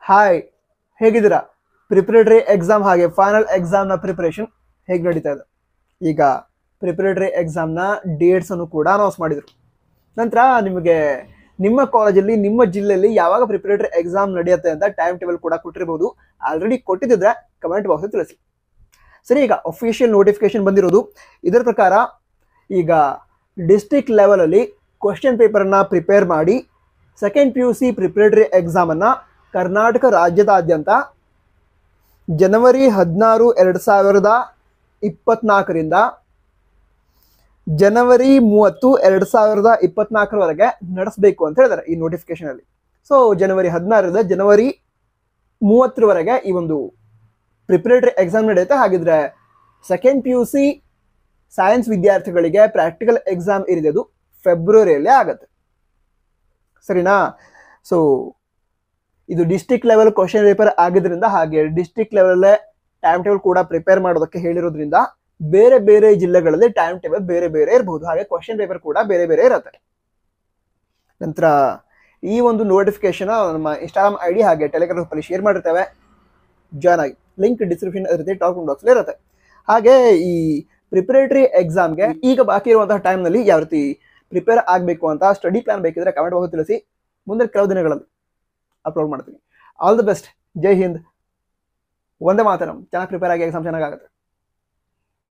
Hi, ಹೇಗಿದ್ದೀರಾ? Preparatory exam ಹಾಗೆ final ಎಕ್ಸಾಮ್ನ preparation ಹೇಗೆ ನಡೀತಾ ಇದೆ? ಈಗ ಪ್ರಿಪರೇಟರಿ ಎಕ್ಸಾಮ್ನ ಡೇಟ್ಸ್ ಅನ್ನು ಕೂಡ ಅನೌನ್ಸ್ ಮಾಡಿದರು. ನಂತರ ನಿಮಗೆ ನಿಮ್ಮ ಕಾಲೇಜಲ್ಲಿ ನಿಮ್ಮ ಜಿಲ್ಲೆಯಲ್ಲಿ ಯಾವಾಗ ಪ್ರಿಪರೇಟರಿ ಎಕ್ಸಾಮ್ ನಡೆಯುತ್ತೆ ಅಂತ ಟೈಮ್ ಟೇಬಲ್ ಕೂಡ ಕೊಟ್ಟಿರಬಹುದು. ಆಲ್ರೆಡಿ ಕೊಟ್ಟಿದ್ದರೆ ಕಮೆಂಟ್ ಬಾಕ್ಸ್ ತಿಳಿಸಿ. ಸರಿ, ಈಗ ಅಫಿಷಿಯಲ್ ನೋಟಿಫಿಕೇಶನ್ ಬಂದಿರೋದು. ಇದರ ಪ್ರಕಾರ ಈಗ ಡಿಸ್ಟ್ರಿಕ್ಟ್ ಲೆವೆಲಲ್ಲಿ ಕ್ವಶನ್ ಪೇಪರನ್ನು ಪ್ರಿಪೇರ್ ಮಾಡಿ ಸೆಕೆಂಡ್ PUC ಪ್ರಿಪರೇಟರಿ ಎಕ್ಸಾಮನ್ನು ಕರ್ನಾಟಕ ರಾಜ್ಯದಾದ್ಯಂತ ಜನವರಿ 16, 2024ರಿಂದ ಜನವರಿ 30, 2024ರವರೆಗೆ ನಡೆಸಬೇಕು ಅಂತ ಹೇಳಿದ್ದಾರೆ ಈ ನೋಟಿಫಿಕೇಶನ್ ಅಲ್ಲಿ. ಸೊ ಜನವರಿ 16ರಿಂದ ಜನವರಿ 30ರವರೆಗೆ ಈ ಒಂದು ಪ್ರಿಪರೇಟರಿ ಎಕ್ಸಾಮ್ ನಡೆಯುತ್ತೆ. ಹಾಗಿದ್ರೆ ಸೆಕೆಂಡ್ PUC ಸೈನ್ಸ್ ವಿದ್ಯಾರ್ಥಿಗಳಿಗೆ ಪ್ರಾಕ್ಟಿಕಲ್ ಎಕ್ಸಾಮ್ ಇರೋದು ಫೆಬ್ರವರಿಯಲ್ಲೇ ಆಗುತ್ತೆ. ಸರಿನಾ? ಸೊ ಇದು ಡಿಸ್ಟ್ರಿಕ್ಟ್ ಲೆವೆಲ್ ಕ್ವಶನ್ ಪೇಪರ್ ಆಗಿದ್ರಿಂದ ಹಾಗೆ ಡಿಸ್ಟ್ರಿಕ್ಟ್ ಲೆವೆಲಲ್ಲೇ ಟೈಮ್ ಟೇಬಲ್ ಕೂಡ ಪ್ರಿಪೇರ್ ಮಾಡೋದಕ್ಕೆ ಹೇಳಿರೋದ್ರಿಂದ ಬೇರೆ ಬೇರೆ ಜಿಲ್ಲೆಗಳಲ್ಲಿ ಟೈಮ್ ಟೇಬಲ್ ಬೇರೆ ಬೇರೆ ಇರಬಹುದು. ಹಾಗೆ ಕ್ವಶನ್ ಪೇಪರ್ ಕೂಡ ಬೇರೆ ಬೇರೆ ಇರುತ್ತೆ. ನಂತರ ಈ ಒಂದು ನೋಟಿಫಿಕೇಶನ್ ನಮ್ಮ ಇನ್ಸ್ಟಾಗ್ರಾಮ್ ID ಹಾಗೆ ಟೆಲಿಗ್ರಾಮ್ ಗ್ರೂಪಲ್ಲಿ ಶೇರ್ ಮಾಡಿರ್ತೇವೆ. ಜಾಯ್ನ್ ಆಗಿ, ಲಿಂಕ್ ಡಿಸ್ಕ್ರಿಪ್ಷನ್ ಇರುತ್ತೆ, ಟಾಪ್ ಬಾಕ್ಸಲ್ಲಿ ಇರುತ್ತೆ. ಹಾಗೆ ಈ ಪ್ರಿಪರೇಟರಿ ಎಕ್ಸಾಮ್ಗೆ ಈಗ ಬಾಕಿ ಇರುವಂತಹ ಟೈಮ್ನಲ್ಲಿ ಯಾವ ರೀತಿ ಪ್ರಿಪೇರ್ ಆಗಬೇಕು ಅಂತ ಸ್ಟಡಿ ಪ್ಲಾನ್ ಬೇಕಿದ್ರೆ ಕಮೆಂಟ್ ಬಾಕ್ಸ್ ತಿಳಿಸಿ. ಮುಂದೆ ಕೆಲವು ದಿನಗಳಲ್ಲಿ ಅಪ್ಲೋಡ್ ಮಾಡ್ತೀನಿ. All the best. ಜೈ ಹಿಂದ್, ವಂದೇ ಮಾತರಂ. ಚೆನ್ನಾಗಿ ಪ್ರಿಪೇರ್ ಆಗಿ ಎಕ್ಸಾಮ್ ಚೆನ್ನಾಗಾಗುತ್ತೆ.